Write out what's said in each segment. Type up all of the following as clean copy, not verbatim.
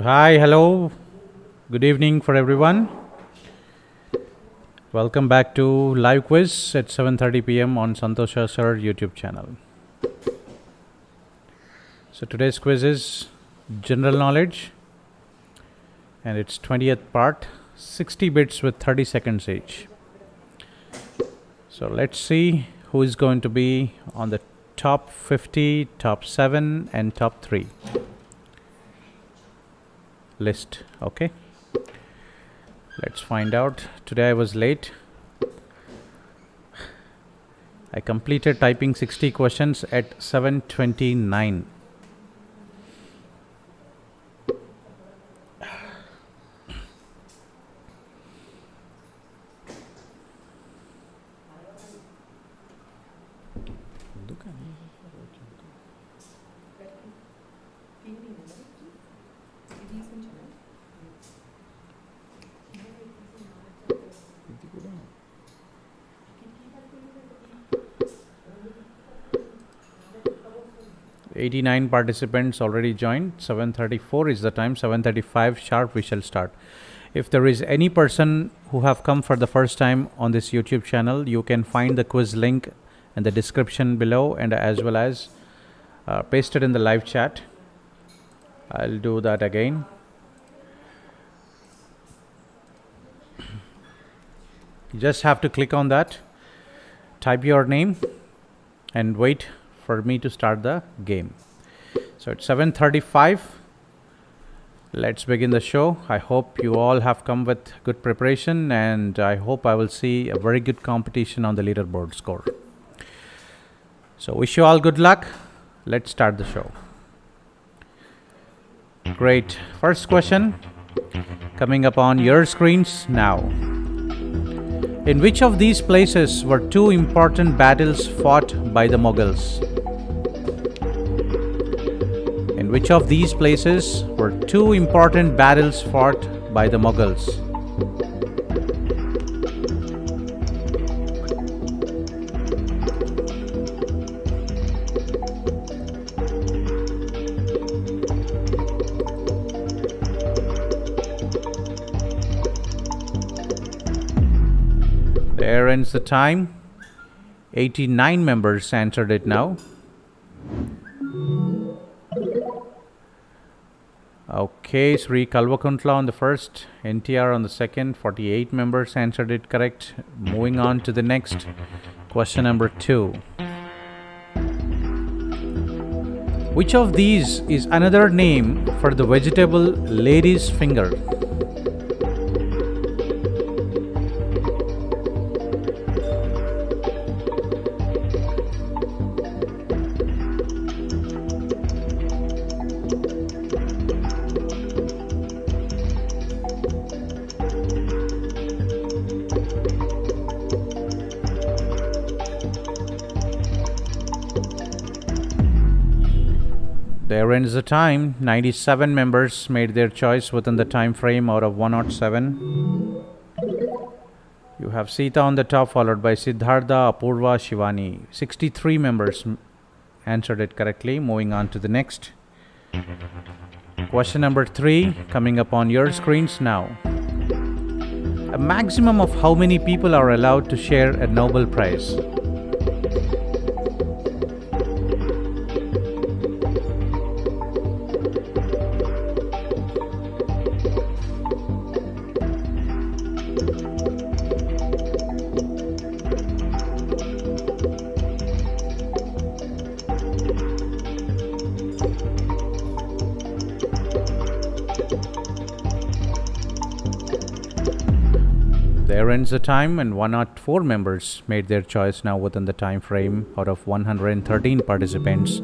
Hi, hello, good evening for everyone. Welcome back to live quiz at 7:30 p.m. on Santosha Sir YouTube channel. So today's quiz is general knowledge, and it's 20th part, 60 bits with 30 seconds each. So let's see who is going to be on the top 50, top 7, and top 3 list. Okay, let's find out. Today I was late. I completed typing 60 questions at 7:29. Eighty-nine participants already joined. 7:34 is the time. 7:35 sharp we shall start. If there is any person who have come for the first time on this YouTube channel, you can find the quiz link in the description below, and as well as paste it in the live chat. I'll do that again. You just have to click on that, type your name, and wait for me to start the game. So it's 7:35. Let's begin the show. I hope you all have come with good preparation, and I hope I will see a very good competition on the leaderboard score. So wish you all good luck. Let's start the show. Great. First question coming up on your screens now. In which of these places were two important battles fought by the Mughals? In which of these places were two important battles fought by the Mughals? There ends the time. 89 members answered it now. Okay, Sri Kalvakuntla on the first, NTR on the second. 48 members answered it correct. Moving on to the next question, number 2. Which of these is another name for the vegetable lady's finger? There ends the time. 97 members made their choice within the time frame out of 107. You have Sita on the top, followed by Siddhartha, Apurva, Shivani. 63 members answered it correctly. Moving on to the next. Question number 3 coming up on your screens now. A maximum of how many people are allowed to share a Nobel Prize? There ends the time, and 104 members made their choice now within the time frame out of 113 participants.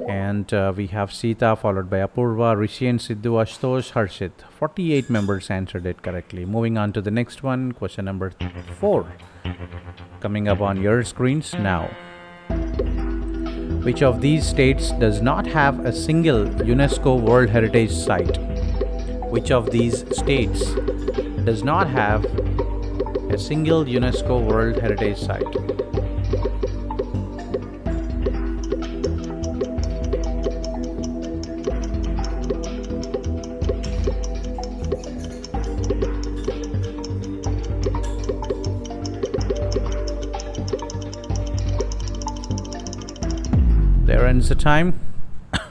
And we have Sita, followed by Apurva, Rishi and Sidhu, Ashtosh, Harshit. 48 members answered it correctly. Moving on to the next one, question number 4 coming up on your screens now. Which of these states does not have a single UNESCO World Heritage Site? Which of these states does not have a single UNESCO World Heritage Site? There ends the time.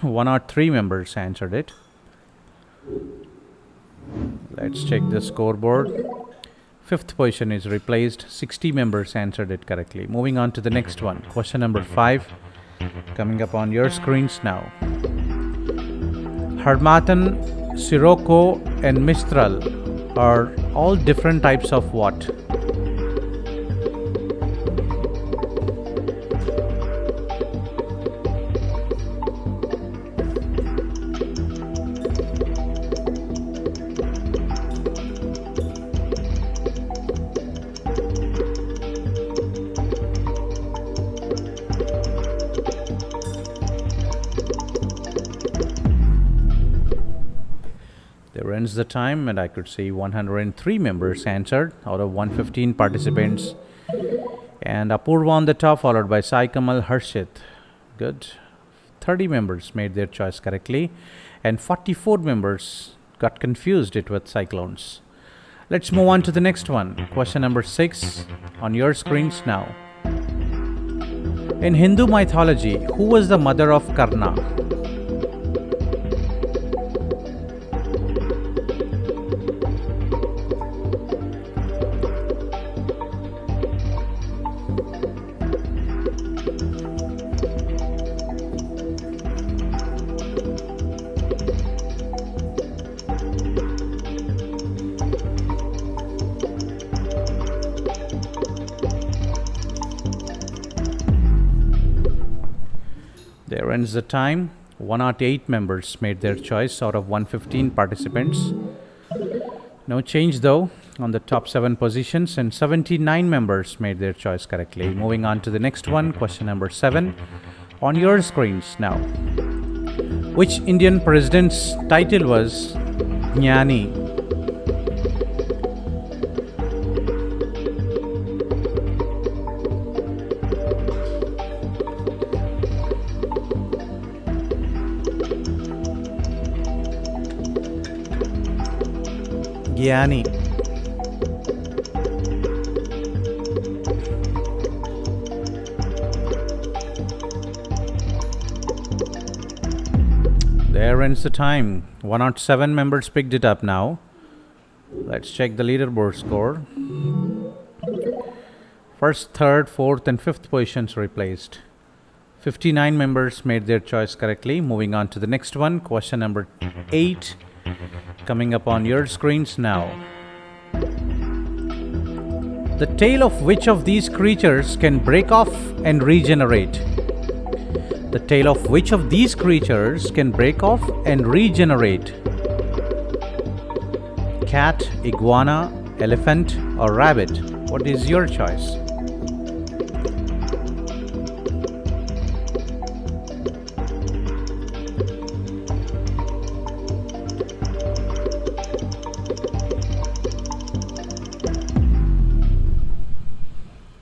103 members answered it. Let's check the scoreboard. Fifth position is replaced. 60 members answered it correctly. Moving on to the next one. Question number 5. Coming up on your screens now. Harmattan, Sirocco, and Mistral are all different types of what? There ends the time, and I could see 103 members answered out of 115 participants. And Apurva on the top, followed by Sai Kamal, Harshit. Good. 30 members made their choice correctly, and 44 members got confused it with cyclones. Let's move on to the next one. Question number 6 on your screens now. In Hindu mythology, who was the mother of Karna? There ends the time. 108 members made their choice out of 115 participants. No change though on the top 7 positions, and 79 members made their choice correctly. Moving on to the next one, question number 7 on your screens now. Which Indian president's title was Jnani? Gyani. There ends the time. 107 members picked it up now. Let's check the leaderboard score. First, third, fourth, and fifth positions replaced. 59 members made their choice correctly. Moving on to the next one, question number 8. Coming up on your screens now. The tail of which of these creatures can break off and regenerate? The tail of which of these creatures can break off and regenerate? Cat, iguana, elephant, or rabbit? What is your choice?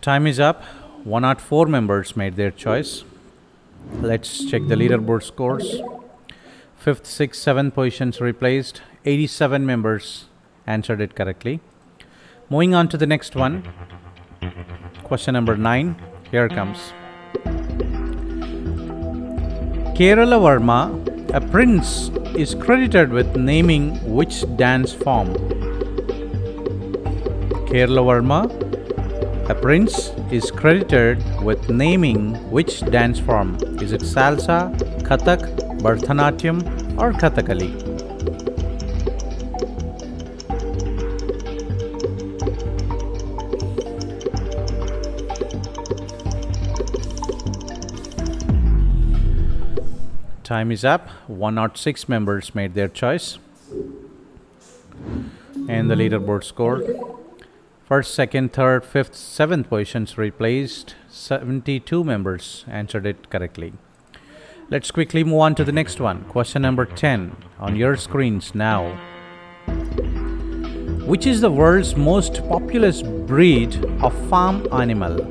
Time is up. 104 members made their choice. Let's check the leaderboard scores. 5th, 6th, 7th positions replaced. 87 members answered it correctly. Moving on to the next one. Question number 9. Here comes. Kerala Varma, a prince, is credited with naming which dance form? Kerala Varma, a prince, is credited with naming which dance form? Is it salsa, Kathak, Bharatanatyam, or Kathakali? Time is up. 106 members made their choice. And the leaderboard score. First, second, third, fifth, seventh positions replaced. 72 members answered it correctly. Let's quickly move on to the next one. Question number 10 on your screens now. Which is the world's most populous breed of farm animal?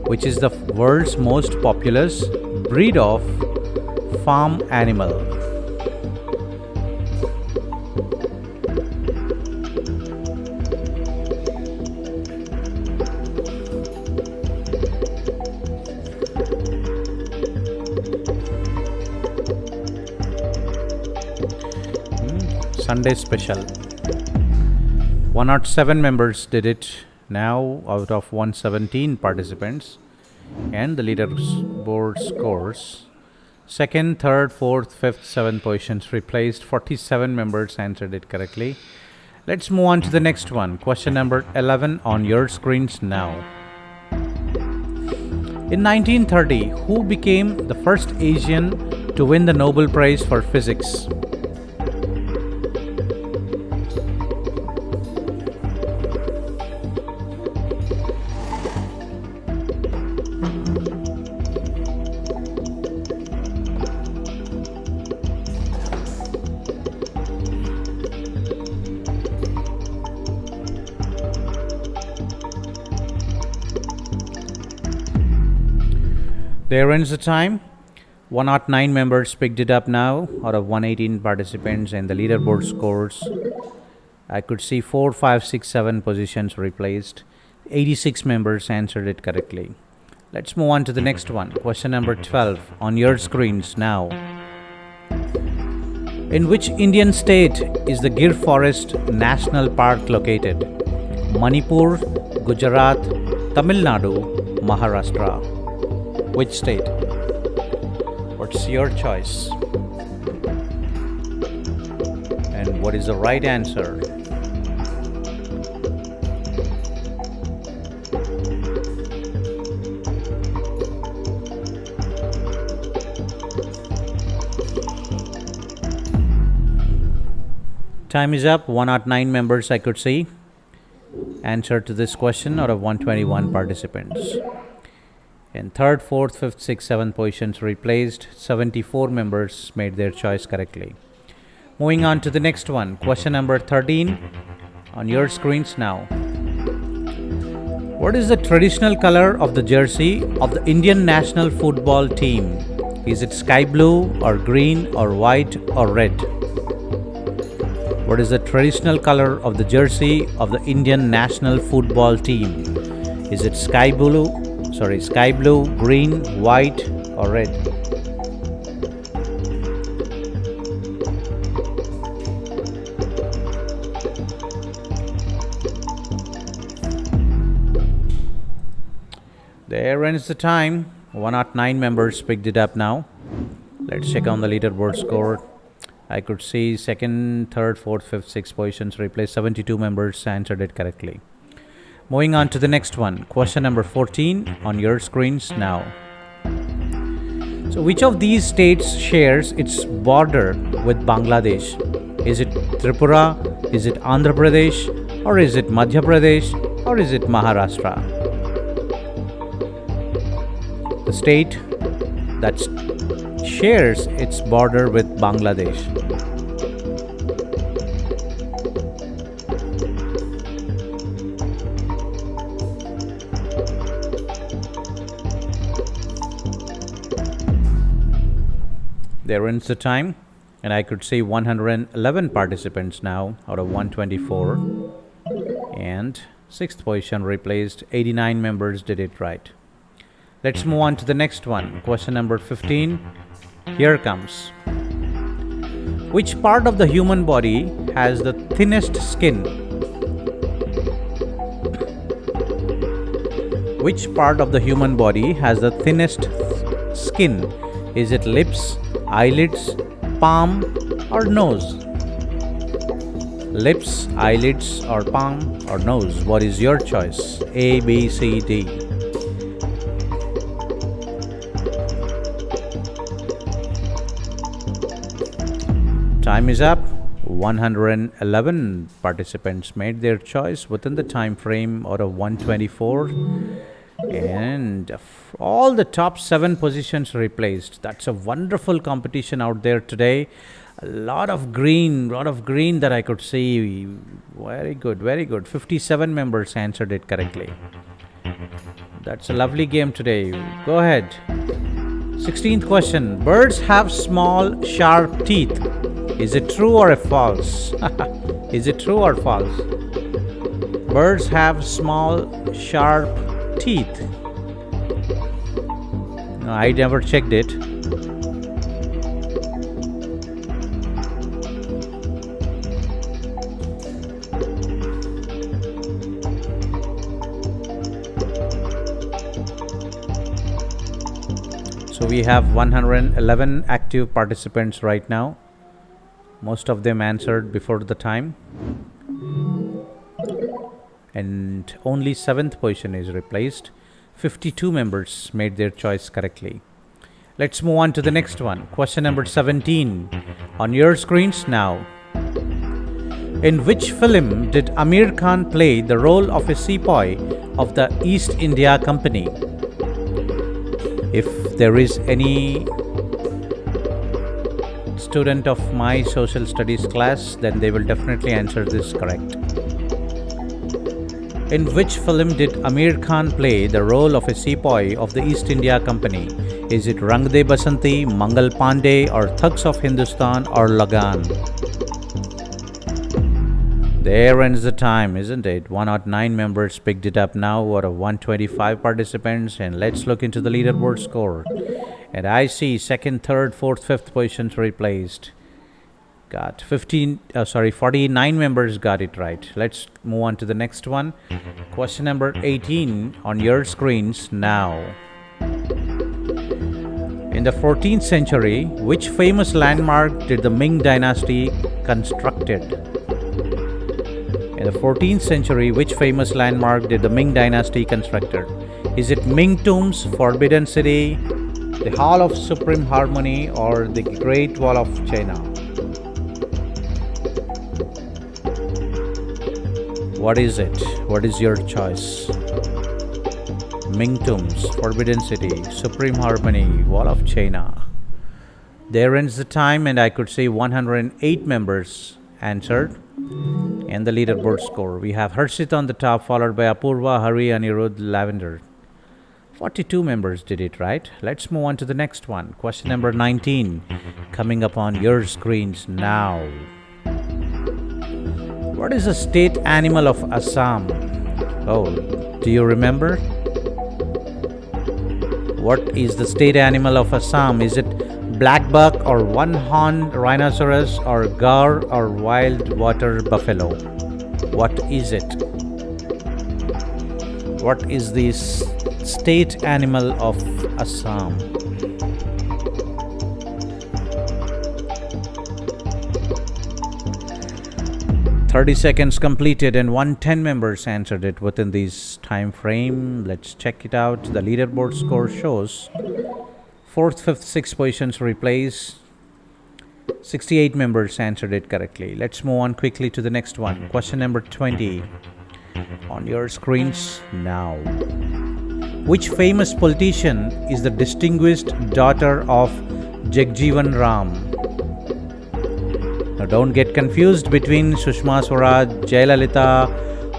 Which is the world's most populous breed of farm animal? Sunday special. 107 members did it now out of 117 participants. And the leaderboard scores: second, third, fourth, fifth, seventh positions replaced. 47 members answered it correctly. Let's move on to the next one. Question number 11 on your screens now. In 1930, who became the first Asian to win the Nobel Prize for Physics? There ends the time. 109 members picked it up now out of 118 participants, and the leaderboard scores: I could see 4, 5, 6, 7 positions replaced. 86 members answered it correctly. Let's move on to the next one. Question number 12 on your screens now. In which Indian state is the Gir Forest National Park located? Manipur, Gujarat, Tamil Nadu, Maharashtra. Which state? What's your choice? And what is the right answer? Time is up. 109 members I could see answered to this question out of 121 participants. In third, fourth, fifth, sixth, seventh positions replaced. 74 members made their choice correctly. Moving on to the next one. Question number 13 on your screens now. What is the traditional color of the jersey of the Indian national football team? Is it sky blue or green or white or red? What is the traditional color of the jersey of the Indian national football team? Is it sky blue, green, white or red? There ends the time. 109 members picked it up now. Let's check on the leaderboard score. I could see second, third, fourth, fifth, sixth positions replaced. 72 members answered it correctly. Moving on to the next one. Question number 14 on your screens now. So which of these states shares its border with Bangladesh? Is it Tripura? Is it Andhra Pradesh? Or is it Madhya Pradesh? Or is it Maharashtra? The state that shares its border with Bangladesh. There ends the time, and I could see 111 participants now out of 124, and sixth position replaced. 89 members did it right. Let's move on to the next one. Question number 15. Here comes. Which part of the human body has the thinnest skin? Which part of the human body has the thinnest skin? Is it lips, eyelids, palm or nose? Lips, eyelids or palm or nose? What is your choice? A, B, C, D. Time is up. 111 participants made their choice within the time frame out of 124, and all the top 7 positions replaced. That's a wonderful competition out there today. A lot of green that I could see. Very good. 57 members answered it correctly. That's a lovely game today. Go ahead. 16th question. Birds have small, sharp teeth. Is it true or false? Is it true or false? Birds have small, sharp teeth. No, I never checked it. So we have 111 active participants right now. Most of them answered before the time. And only 7th position is replaced. 52 members made their choice correctly. Let's move on to the next one. Question number 17 on your screens now. In which film did Amir Khan play the role of a sepoy of the East India Company? If there is any student of my social studies class, then they will definitely answer this correct. In which film did Amir Khan play the role of a sepoy of the East India Company? Is it Rang De Basanti, Mangal Pandey, or Thugs of Hindustan, or Lagan? There ends the time, isn't it? 109 members picked it up now out of 125 participants. And let's look into the leaderboard score. And I see second, third, fourth, fifth positions replaced. Got 49 members got it right. Let's move on to the next one. Question number 18 on your screens now. In the 14th century, which famous landmark did the Ming dynasty constructed? In the 14th century, which famous landmark did the Ming dynasty constructed? Is it Ming Tombs, Forbidden City, the Hall of Supreme Harmony, or the Great Wall of China? What is it? What is your choice? Ming Tombs, Forbidden City, Supreme Harmony, Wall of China. There ends the time, and I could see 108 members answered. And the leaderboard score. We have Harshit on the top, followed by Apurva, Hari, Anirudh, Lavender. 42 members did it right. Let's move on to the next one. Question number 19 coming up on your screens now. What is the state animal of Assam? Oh, do you remember? What is the state animal of Assam? Is it black buck, or one-horned rhinoceros, or gaur, or wild water buffalo? What is it? What is the state animal of Assam? "30 seconds completed, and 110 members answered it within this time frame. Let's check it out. The leaderboard score shows 4th, 5th, 6th positions replaced. 68 members answered it correctly. Let's move on quickly to the next one. Question number 20 on your screens now. Which famous politician is the distinguished daughter of Jagjeevan Ram? Now don't get confused between Sushma Swaraj, Jayalalitha,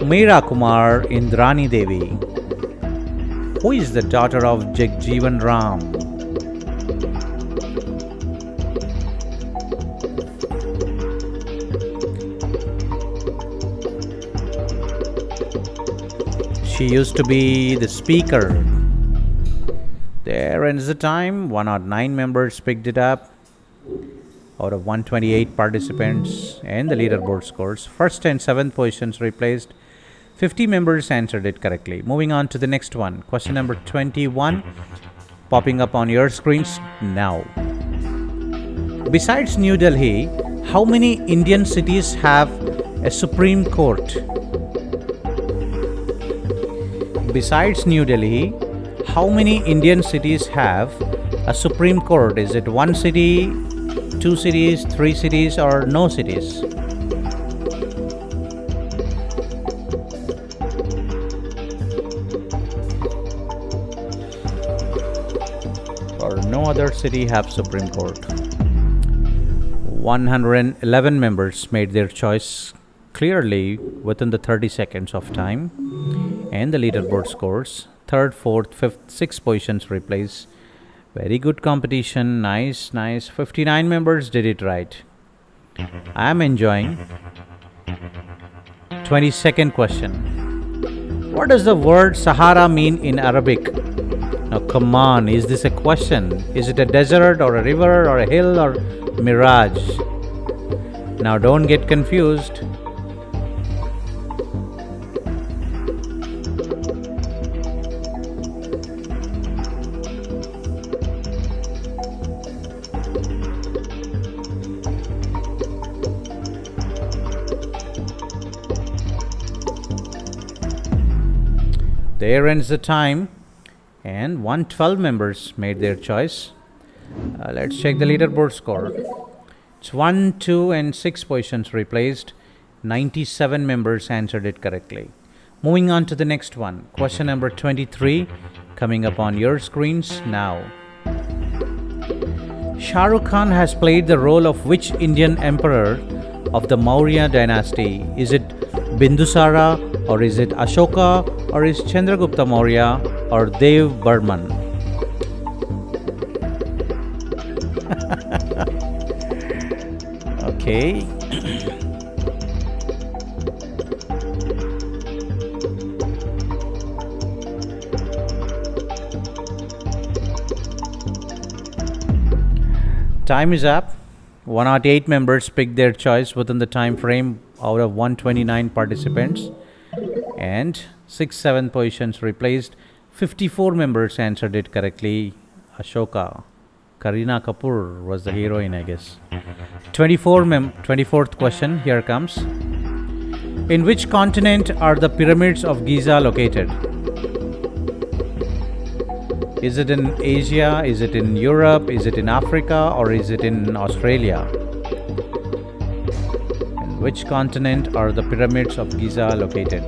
Meera Kumar, Indrani Devi. Who is the daughter of Jagjeevan Ram? She used to be the speaker. There ends the time. 109 members picked it up out of 128 participants, and the leaderboard scores. 1st and 7th positions replaced. 50 members answered it correctly. Moving on to the next one. Question number 21 popping up on your screens now. Besides New Delhi, how many Indian cities have a Supreme Court? Besides New Delhi, how many Indian cities have a Supreme Court? Is it 1 city, 2 cities, 3 cities, or no cities? Or no other city have Supreme Court? 111 members made their choice clearly within the 30 seconds of time. And the leaderboard scores: 3rd, 4th, 5th, 6th positions replaced. Very good competition. Nice. 59 members did it right. I am enjoying. 22nd question. What does the word Sahara mean in Arabic? Now come on, is this a question? Is it a desert, or a river, or a hill, or mirage? Now don't get confused. There ends the time, and 112 members made their choice. Let's check the leaderboard score. It's 1, 2, and 6 positions replaced. 97 members answered it correctly. Moving on to the next one. Question number 23 coming up on your screens now. Shah Rukh Khan has played the role of which Indian emperor of the Maurya dynasty? Is it Bindusara, or is it Ashoka, or is Chandragupta Maurya, or Dev Burman? Okay. Time is up. 108 members picked their choice within the time frame out of 129 participants, and 6-7 positions replaced. 54 members answered it correctly. Ashoka. Kareena Kapoor was the heroine, I guess. 24th question, here comes. In which continent are the pyramids of Giza located? Is it in Asia? Is it in Europe? Is it in Africa? Or is it in Australia? In which continent are the pyramids of Giza located?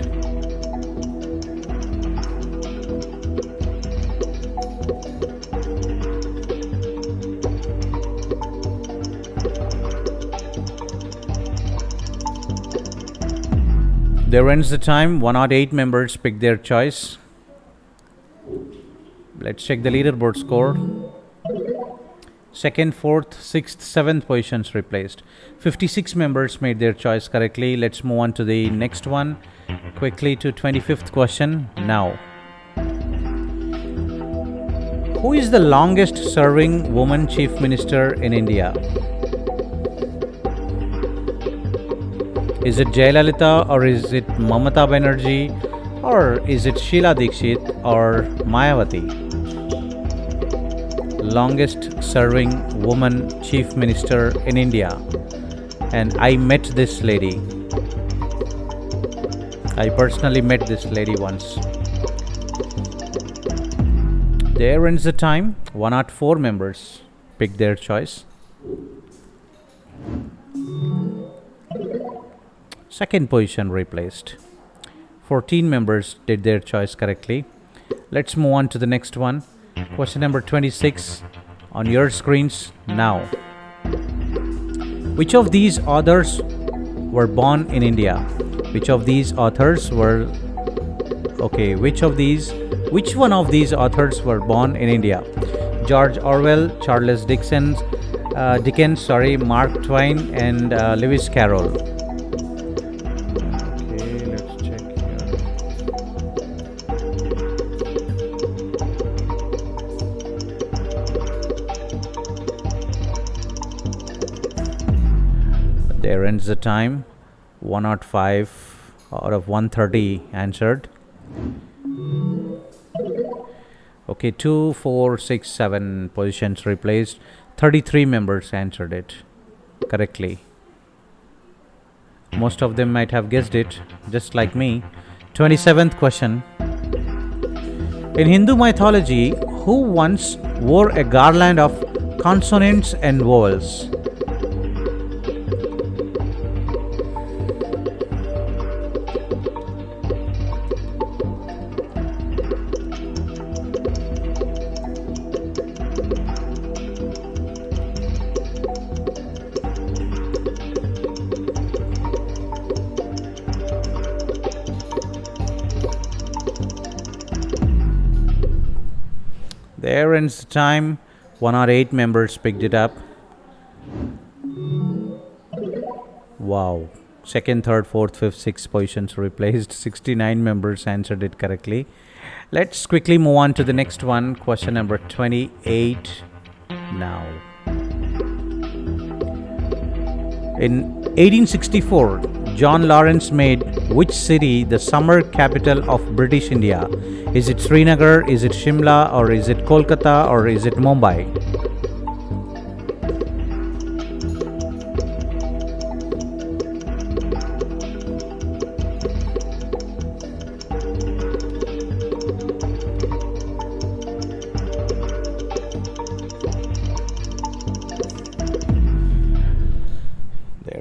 There ends the time. 108 members picked their choice. Let's check the leaderboard score. 2nd, 4th, 6th, 7th positions replaced. 56 members made their choice correctly. Let's move on to the next one. Quickly to 25th question now. Who is the longest serving woman chief minister in India? Is it Jayalalitha, or is it Mamata Banerjee, or is it Sheila Dikshit, or Mayawati? Longest serving woman chief minister in India. And I met this lady. I personally met this lady once. There ends the time. 104 members picked their choice. 2nd position replaced. 14 members did their choice correctly. Let's move on to the next one. Question number 26 on your screens now. Which of these authors were born in India? Which one of these authors were born in India? George Orwell, Charles Dickens, Mark Twain, and Lewis Carroll. There ends the time. 105 out of 130 answered. Okay, 2, 4, 6, 7 positions replaced. 33 members answered it correctly. Most of them might have guessed it, just like me. 27th question. In Hindu mythology, who once wore a garland of consonants and vowels? There ends the time. 108 members picked it up. Wow. 2nd, 3rd, 4th, 5th, 6th positions replaced. 69 members answered it correctly. Let's quickly move on to the next one. Question number 28 now. In 1864, John Lawrence made which city the summer capital of British India? Is it Srinagar, is it Shimla, or is it Kolkata, or is it Mumbai?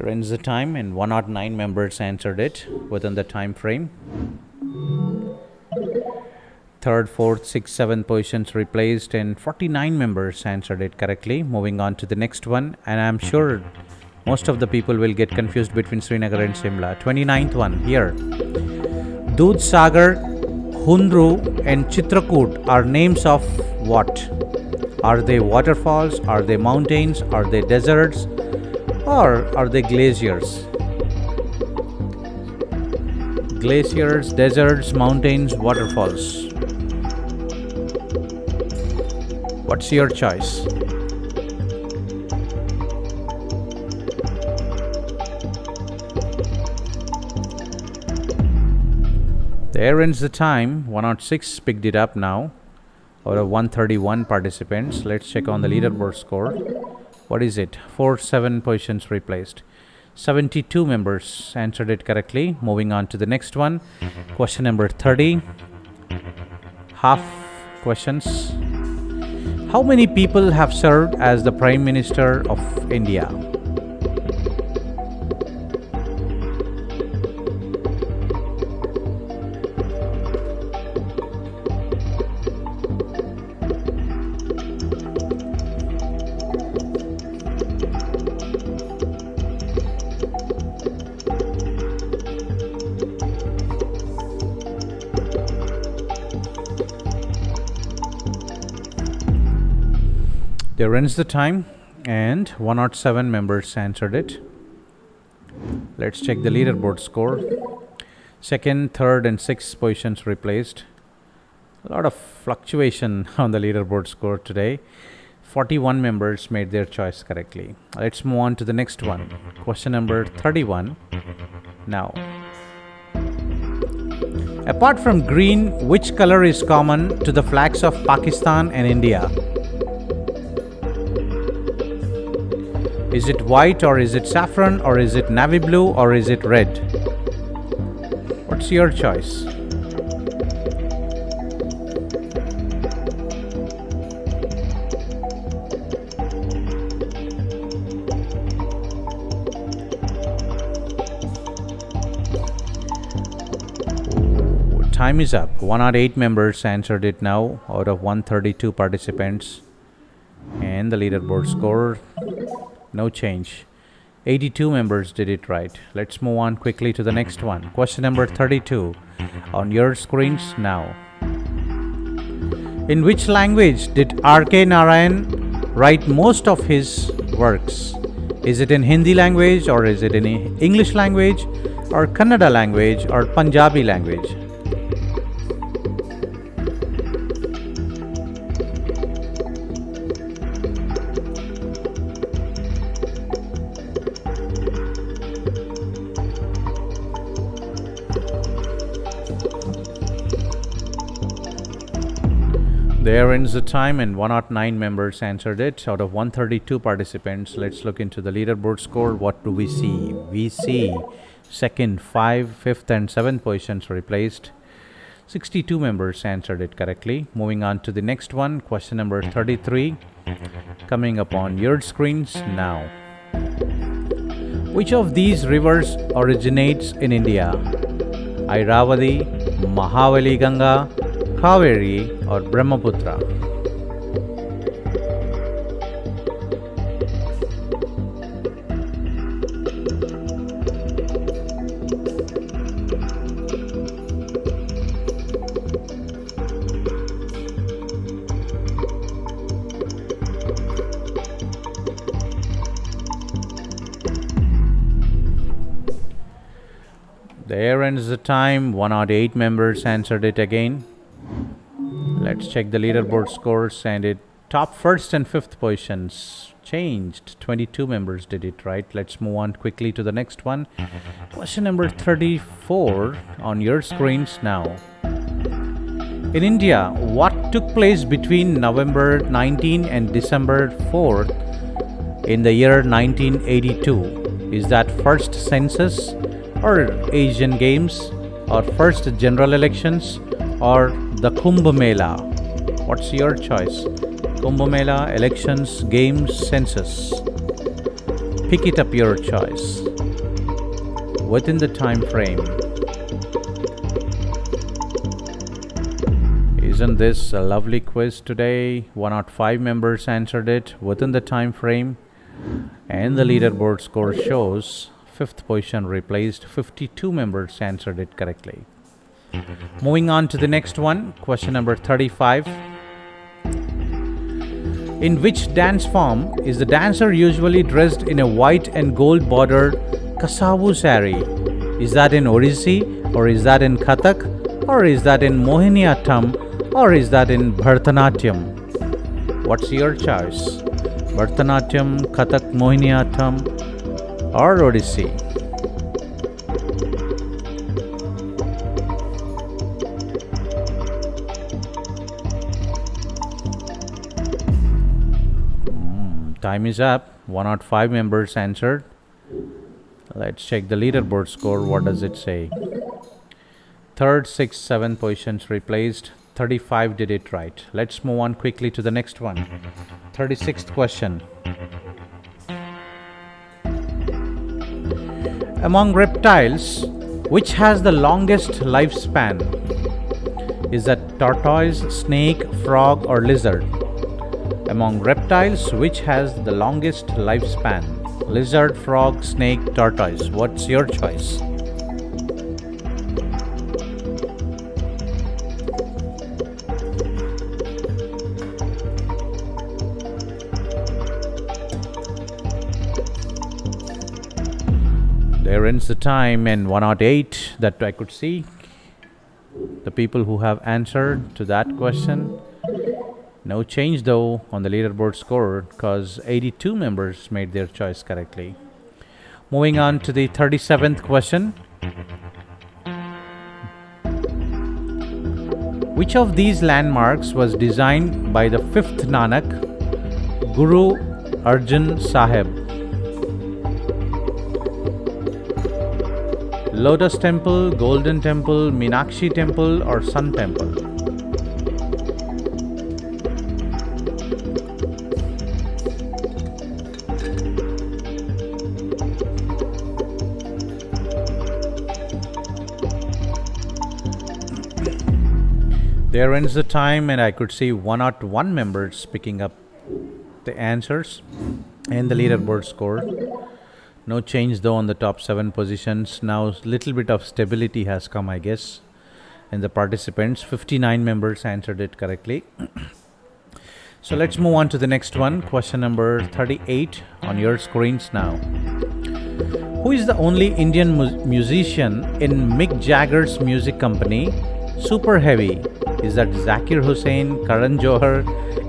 There ends the time, and 109 members answered it within the time frame. Third, fourth, sixth, seventh positions replaced, and 49 members answered it correctly. Moving on to the next one, and I'm sure most of the people will get confused between Srinagar and Shimla. 29th one here. Dudh Sagar, Hundru, and Chitrakoot are names of what? Are they waterfalls? Are they mountains? Are they deserts? Or are they glaciers? Glaciers, deserts, mountains, waterfalls. What's your choice? There ends the time. 106 picked it up now out of 131 participants. Let's check on the leaderboard score. What is it? 7 positions replaced. 72 members answered it correctly. Moving on to the next one. Question number 30. Half questions. How many people have served as the Prime Minister of India? There ends the time, and 107 members answered it. Let's check the leaderboard score. Second, third, and sixth positions replaced. A lot of fluctuation on the leaderboard score today. 41 members made their choice correctly. Let's move on to the next one. Question number 31. Now, apart from green, which color is common to the flags of Pakistan and India? Is it white, or is it saffron, or is it navy blue, or is it red? What's your choice? Time is up. 108 members answered it now out of 132 participants. And the leaderboard score, no change. 82 members did it right. Let's move on quickly to the next one. Question number 32 on your screens now. In which language did R.K. Narayan write most of his works? Is it in Hindi language, or is it in English language, or Kannada language, or Punjabi language? There ends the time, and 109 members answered it out of 132 participants. Let's look into the leaderboard score. What do we see? We see second, 5, 5th, and 7th positions replaced. 62 members answered it correctly. Moving on to the next one, question number 33, coming up on your screens now. Which of these rivers originates in India? Airavati, Mahavali Ganga, Kaveri, or Brahmaputra? There ends the time. 108 members answered it again. Let's check the leaderboard scores, and it top first and fifth positions changed. 22 members did it right. Let's move on quickly to the next one. Question number 34 on your screens now. In India, what took place between November 19 and December 4th in the year 1982? Is that first census, or Asian Games, or first general elections, or the Kumbh Mela? What's your choice? Kumbh Mela, elections, games, census. Pick it up your choice within the time frame. Isn't this a lovely quiz today? 105 members answered it within the time frame, and the leaderboard score shows fifth position replaced. 52 members answered it correctly. Moving on to the next one, question number 35. In which dance form is the dancer usually dressed in a white and gold bordered kasavu sari? Is that in Odissi, or is that in Kathak, or is that in Mohiniyattam, or is that in Bharatanatyam? What's your choice? Bharatanatyam, Kathak, Mohiniyattam, or Odissi? Time is up. 105 members answered. Let's check the leaderboard score. What does it say? Third, sixth, seventh positions replaced. 35 did it right. Let's move on quickly to the next one. 36th question. Among reptiles, which has the longest lifespan? Is that tortoise, snake, frog, or lizard? Among reptiles, which has the longest lifespan? Lizard, frog, snake, tortoise. What's your choice? There ends the time, and 108 that I could see. The people who have answered to that question. No change though on the leaderboard score, because 82 members made their choice correctly. Moving on to the 37th question. Which of these landmarks was designed by the fifth Nanak, Guru Arjan Sahib? Lotus Temple, Golden Temple, Meenakshi Temple, or Sun Temple? There ends the time, and I could see 101 members picking up the answers and the leaderboard score. No change though on the top 7 positions. Now little bit of stability has come, I guess, in the participants. 59 members answered it correctly. So let's move on to the next one. Question number 38 on your screens now. Who is the only Indian musician in Mick Jagger's music company, Super Heavy? Is that Zakir Hussain, Karan Johar,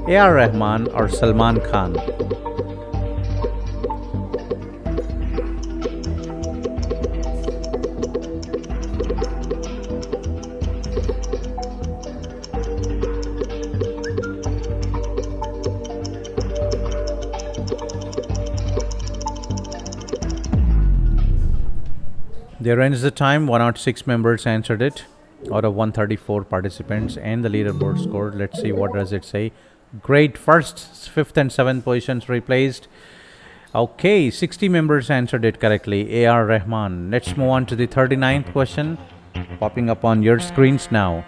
A.R. Rahman, or Salman Khan? There ends the time. 106 members answered it out of 134 participants, and the leaderboard score. Let's see what does it say. Great. First, fifth, and seventh positions replaced. Okay, 60 members answered it correctly. A.R. Rahman. Let's move on to the 39th question, popping up on your screens now.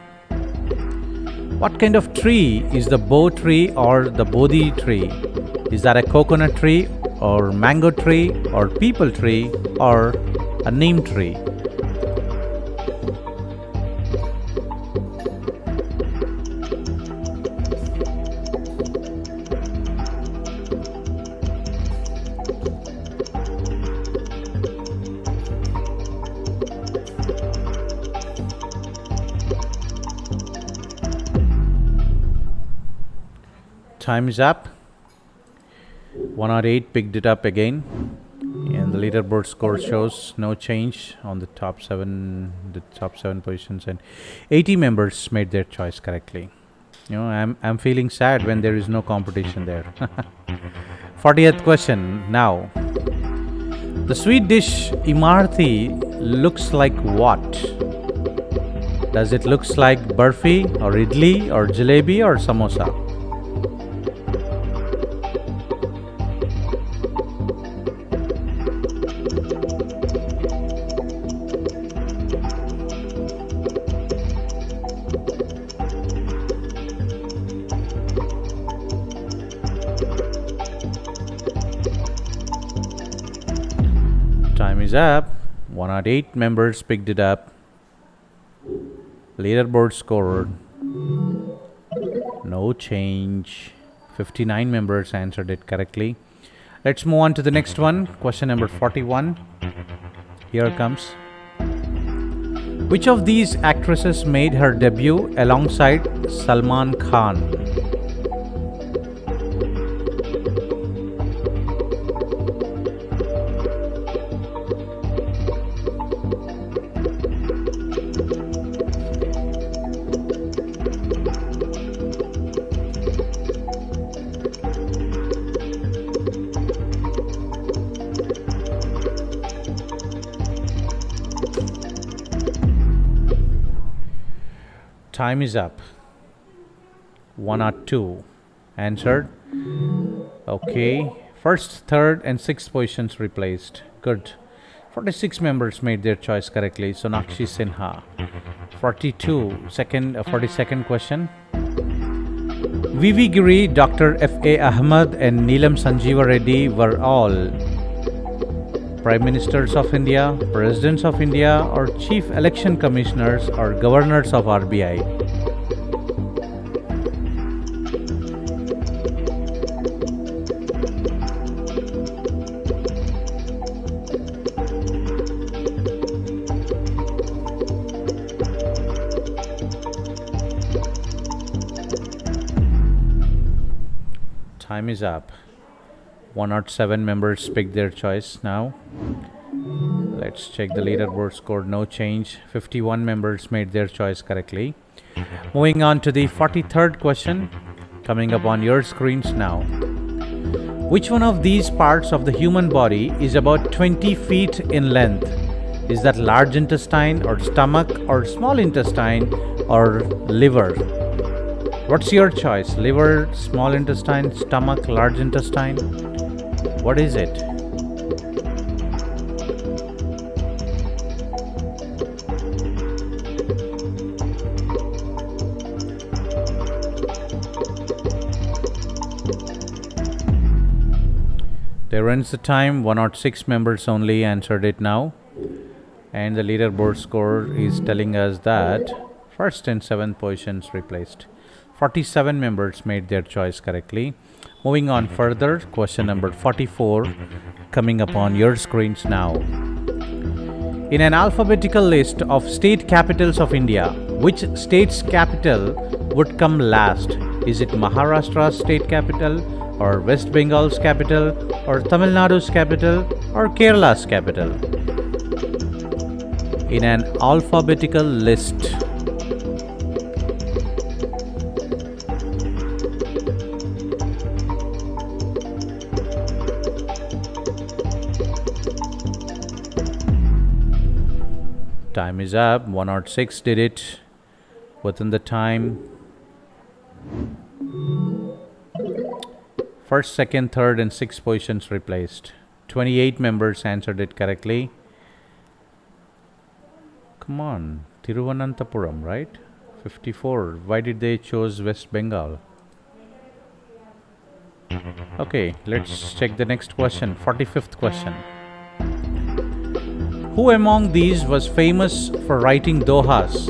What kind of tree is the bo tree or the bodhi tree? Is that a coconut tree, or mango tree, or peepal tree, or a neem tree? Time is up. 108 picked it up again, and the leaderboard score shows no change on the top 7 positions, and 80 members made their choice correctly. I'm feeling sad when there is no competition there. 40th question now. The sweet dish Imarthi looks like what? Does it looks like barfi, or idli, or jalebi, or samosa? Time is up. 108 members picked it up. Leaderboard scored. No change. 59 members answered it correctly. Let's move on to the next one. Question number 41. Here comes. Which of these actresses made her debut alongside Salman Khan? Time is up. 102 answered. Okay. First, third, and sixth positions replaced. Good. 46 members made their choice correctly. Sonakshi Sinha. 42nd question. VV Giri, Dr. F.A. Ahmed, and Neelam Sanjeeva Reddy were all Prime Ministers of India, Presidents of India, or Chief Election Commissioners or Governors of RBI. Time is up. 107 members picked their choice now. Let's check the leaderboard score. No change. 51 members made their choice correctly. Moving on to the 43rd question, coming up on your screens now. Which one of these parts of the human body is about 20 feet in length? Is that large intestine or stomach or small intestine or liver? What's your choice? Liver, small intestine, stomach, large intestine? What is it? There ends the time. 106 members only answered it now. And the leaderboard score is telling us that first and seventh positions replaced. 47 members made their choice correctly. Moving on further, question number 44 coming up on your screens now. In an alphabetical list of state capitals of India, which state's capital would come last? Is it Maharashtra's state capital, or West Bengal's capital, or Tamil Nadu's capital, or Kerala's capital? In an alphabetical list. Time is up. 106 did it within the time. First, second, third, and sixth positions replaced. 28 members answered it correctly. Come on, Thiruvananthapuram, right? 54. Why did they choose West Bengal? Okay, let's check the next question. 45th question. Who among these was famous for writing dohas?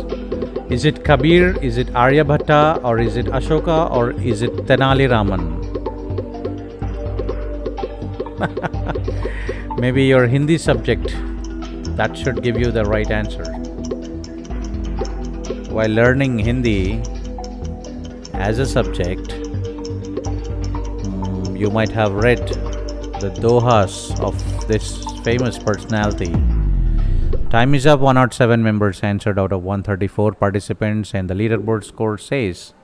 Is it Kabir, is it Aryabhatta, or is it Ashoka, or is it Tenali Raman? Maybe your Hindi subject, that should give you the right answer. While learning Hindi as a subject, you might have read the dohas of this famous personality. Time is up. 107 members answered out of 134 participants, and the leaderboard score says,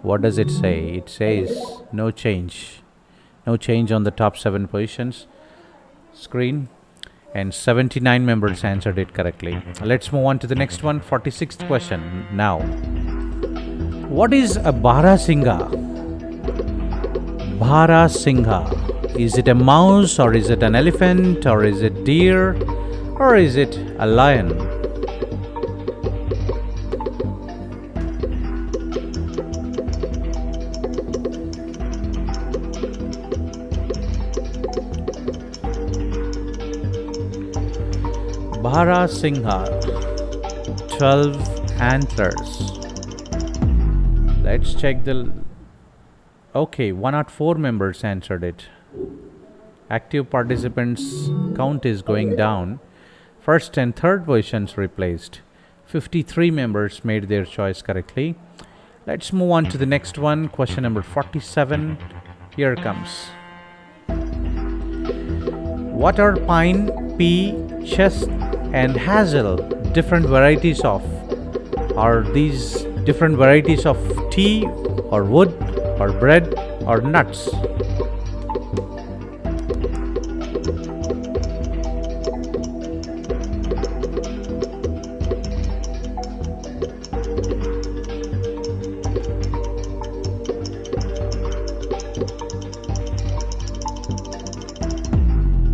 what does it say? It says no change. No change on the top 7 positions screen, and 79 members answered it correctly. Let's move on to the next one. 46th question now. What is a Barasingha? Barasingha. Is it a mouse, or is it an elephant, or is it deer, or is it a lion? Bhara Singha, 12 antlers. Let's check the... Okay, 104 members answered it. Active participants count is going down. First and third positions replaced. 53 members made their choice correctly. Let's move on to the next one. Question number 47. Here comes. What are pine, pea, chestnut and hazel different varieties of? Are these different varieties of tea or wood or bread or nuts?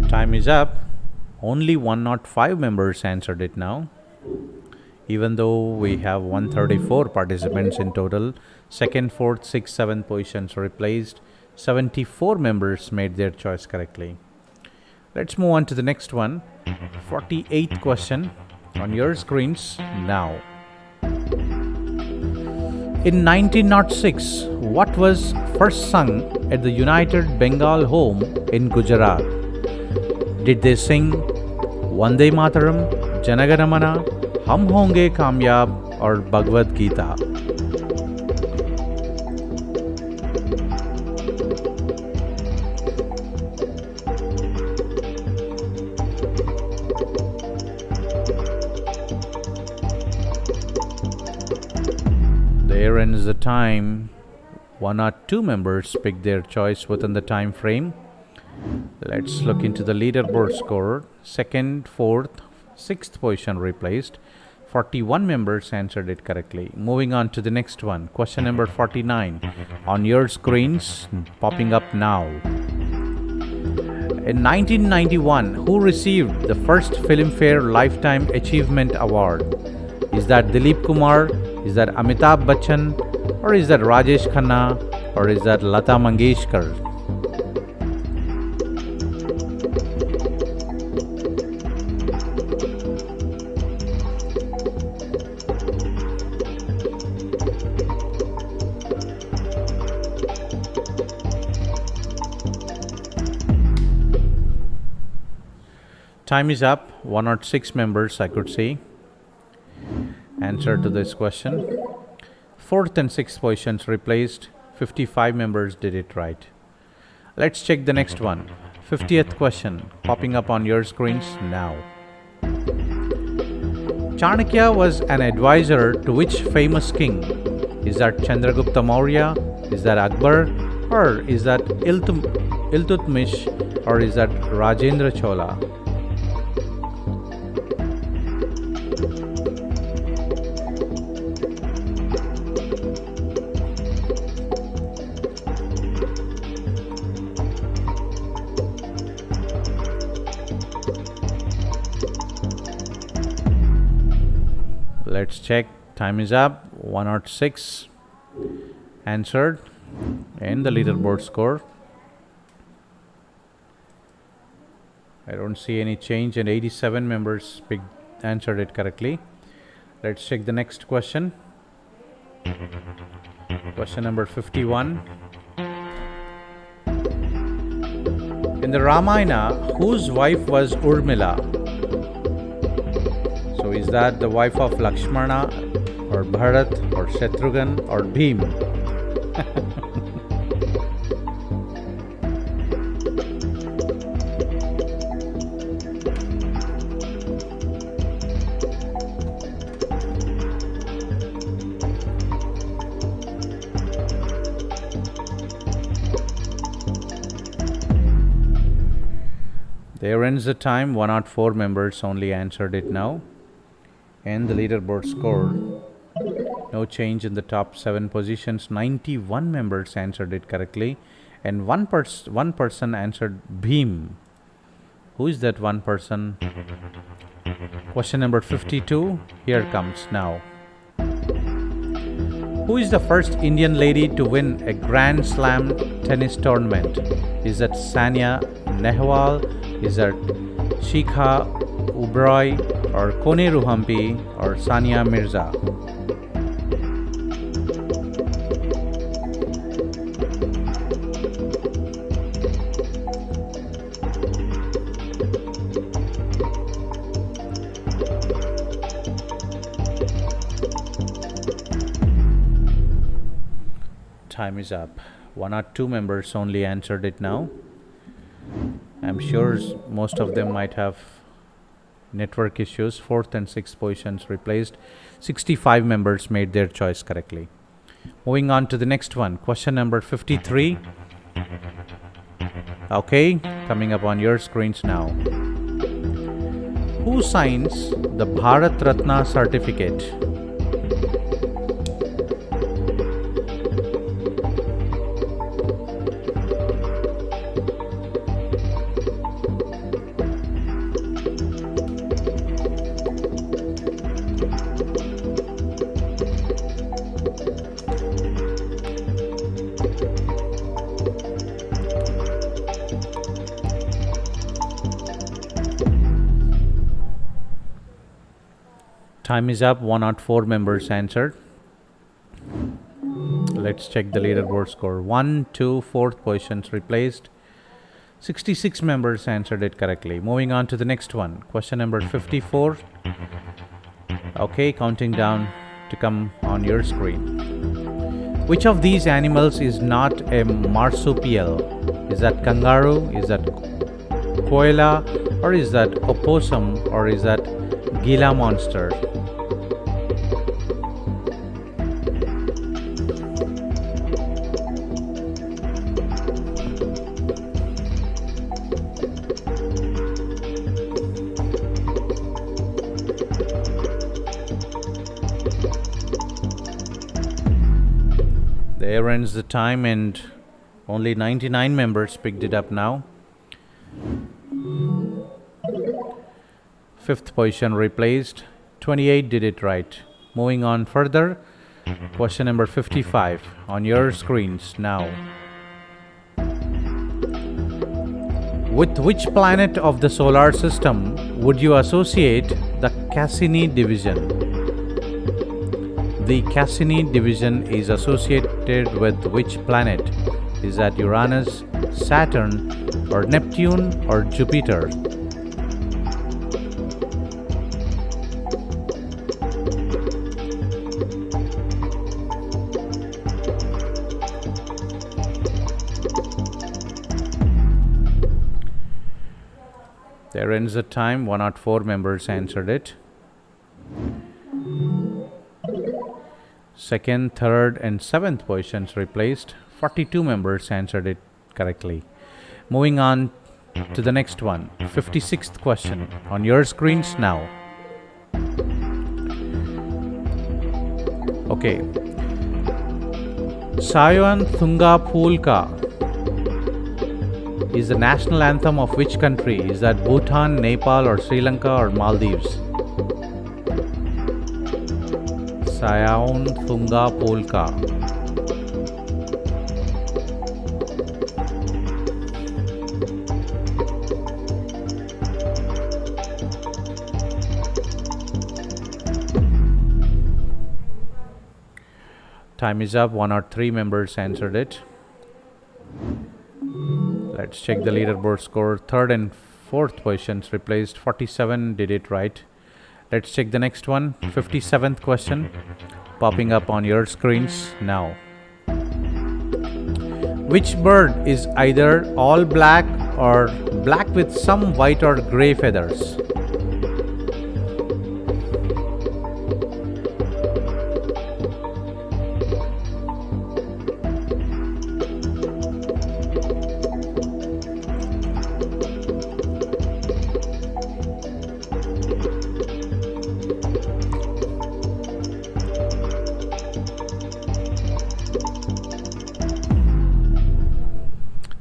Time is up. Only 105 members answered it now. Even though we have 134 participants in total, second, fourth, sixth, seventh positions replaced. 74 members made their choice correctly. Let's move on to the next one. 48th question on your screens now. In 1906, what was first sung at the United Bengal Home in Gujarat? Did they sing Vande Mataram, Janaganamana, Hum Honge Kamyab or Bhagavad Gita? There ends the time. One or two members picked their choice within the time frame. Let's look into the leaderboard score. Second, fourth, sixth position replaced. 41 members answered it correctly. Moving on to the next one. Question number 49 on your screens, popping up now. In 1991, who received the first Filmfare Lifetime Achievement Award? Is that Dilip Kumar? Is that Amitabh Bachchan? Or is that Rajesh Khanna? Or is that Lata Mangeshkar? Time is up. 106 members I could see answer to this question. Fourth and sixth positions replaced. 55 members did it right. Let's check the next one. 50th question popping up on your screens now. Chanakya was an advisor to which famous king? Is that Chandragupta Maurya? Is that Akbar? Or is that Iltutmish? Or is that Rajendra Chola? Let's check. Time is up. 106 answered in the leaderboard score. I don't see any change, and 87 members answered it correctly. Let's check the next question. Question number 51. In the Ramayana, whose wife was Urmila? So is that the wife of Lakshmana or Bharat or Shatrughan or Bhim? There ends the time. 104 members only answered it now. And the leaderboard score, no change in the top 7 positions. 91 members answered it correctly, and one person answered Bhim. Who is that one person? Question number 52 here comes now. Who is the first Indian lady to win a Grand Slam tennis tournament? Is that Sania Nehwal? Is that Shikha Uberoi? or Kone Ruhampi or Sania Mirza? Time is up. One or two members only answered it now. I'm sure most of them might have network issues. Fourth and sixth positions replaced. 65 members made their choice correctly. Moving on to the next one. Question number 53. Okay, coming up on your screens now. Who signs the Bharat Ratna certificate? Time is up. 104 members answered. Let's check the leaderboard score. 1, 2, 4th positions replaced. 66 members answered it correctly. Moving on to the next one. Question number 54. Okay, counting down to come on your screen. Which of these animals is not a marsupial? Is that kangaroo? Is that koala? Or is that opossum? Or is that Gila monster? There ends the time and only 99 members picked it up now. Fifth position replaced. 28 did it right. Moving on further. Question number 55 on your screens now. With which planet of the solar system would you associate the Cassini division? The Cassini division is associated with which planet? Is that Uranus, Saturn, or Neptune, or Jupiter? There ends the time. 104 members answered it. Second, third, and seventh positions replaced. 42 members answered it correctly. Moving on to the next one. 56th question on your screens now. Okay. Sayan Thunga Pulka is the national anthem of which country? Is that Bhutan, Nepal, or Sri Lanka, or Maldives? Sayan Thunga Polka. Time is up. 103 members answered it. Let's check the leaderboard score. Third and fourth positions replaced. 47 did it right. Let's check the next one. 57th question popping up on your screens now. Which bird is either all black or black with some white or gray feathers?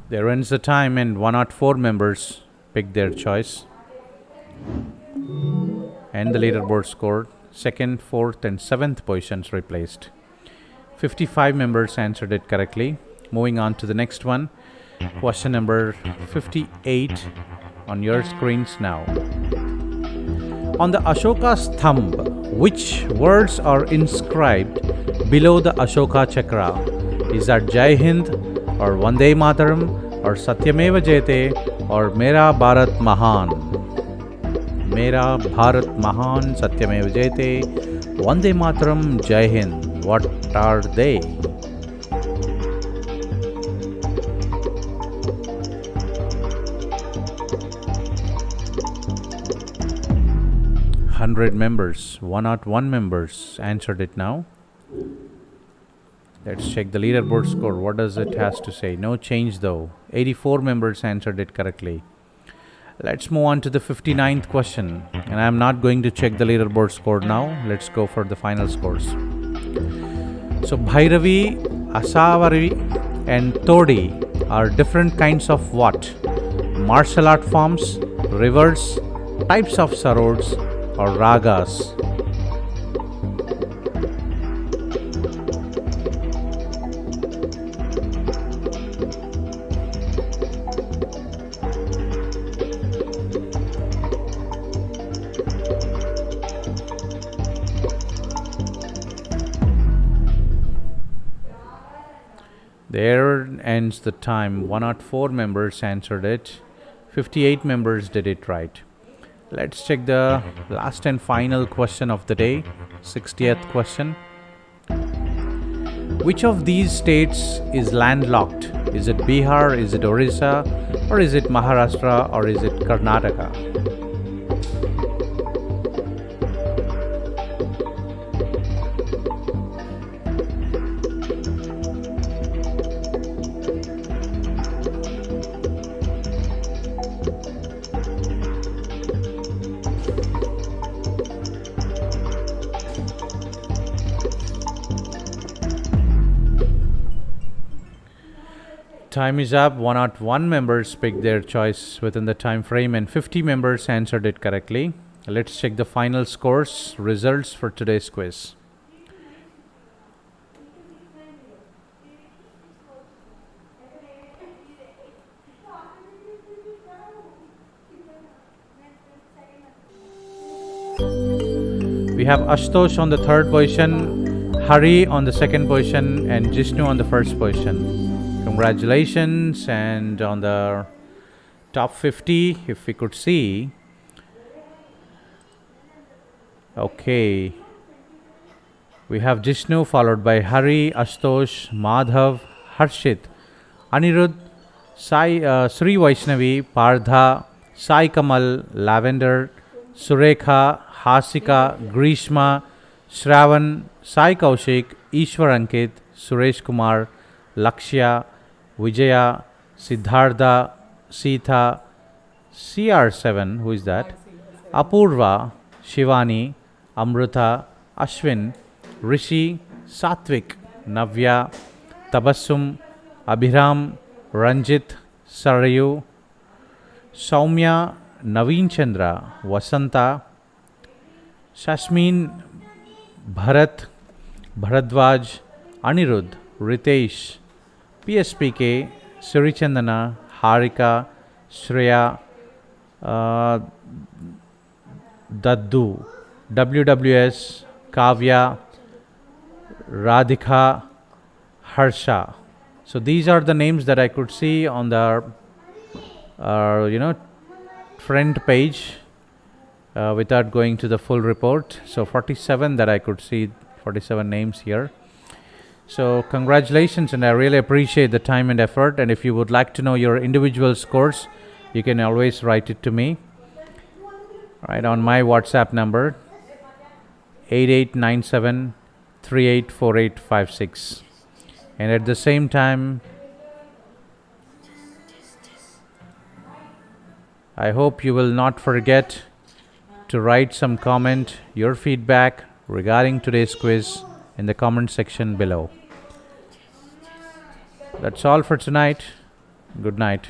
There ends the time and 104 members picked their choice. And the leaderboard scored. Second, fourth, and seventh positions replaced. 55 members answered it correctly. Moving on to the next one. Question number 58 on your screens now. On the Ashoka's thumb, which words are inscribed below the Ashoka Chakra? Is that Jai Hind or Vande Mataram or Satyameva Jayate or Mera Bharat Mahan? Mera Bharat Mahan, Satyameva Jayate, Vande Mataram, Jai Hind. What are they? 100 members, 101 members answered it now. Let's check the leaderboard score. What does it has to say? No change though. 84 members answered it correctly. Let's move on to the 59th question. And I'm not going to check the leaderboard score now. Let's go for the final scores. So Bhairavi, Asavari and Todi are different kinds of what? Martial art forms, rivers, types of sarods or ragas. There ends the time. 104 members answered it. 58 members did it right. Let's check the last and final question of the day. 60th question. Which of these states is landlocked? Is it Bihar, is it Orissa, or is it Maharashtra, or is it Karnataka? Time is up. 101 members picked their choice within the time frame and 50 members answered it correctly. Let's check the final scores, results for today's quiz. We have Ashtosh on the third position, Hari on the second position and Jishnu on the first position. Congratulations. And on the top 50, if we could see, okay, we have Jishnu followed by Hari, Ashtosh, Madhav, Harshit, Anirudh, Sai, Sri Vaishnavi, Pardha, Sai Kamal, Lavender, Surekha, Hasika, Grishma, Shravan, Sai Kaushik, Ishwar Ankit, Suresh Kumar, Lakshya, Vijaya, Siddhartha, Sita, CR7, who is that? Apurva, Shivani, Amruta, Ashwin, Rishi, Satvik, Navya, Tabassum, Abhiram, Ranjit, Sarayu, Saumya, Naveen Chandra, Vasanta, Shashmin, Bharat, Bharadwaj, Anirudh, Ritesh, PSPK, Surichandana, Harika, Shreya, Daddu, WWS, Kavya, Radhika, Harsha. So these are the names that I could see on the front page without going to the full report. So 47 that I could see, 47 names here. So congratulations, and I really appreciate the time and effort. And if you would like to know your individual scores, you can always write it to me right on my WhatsApp number 8897384856. And at the same time, I hope you will not forget to write some comment, your feedback regarding today's quiz in the comment section below. That's all for tonight. Good night.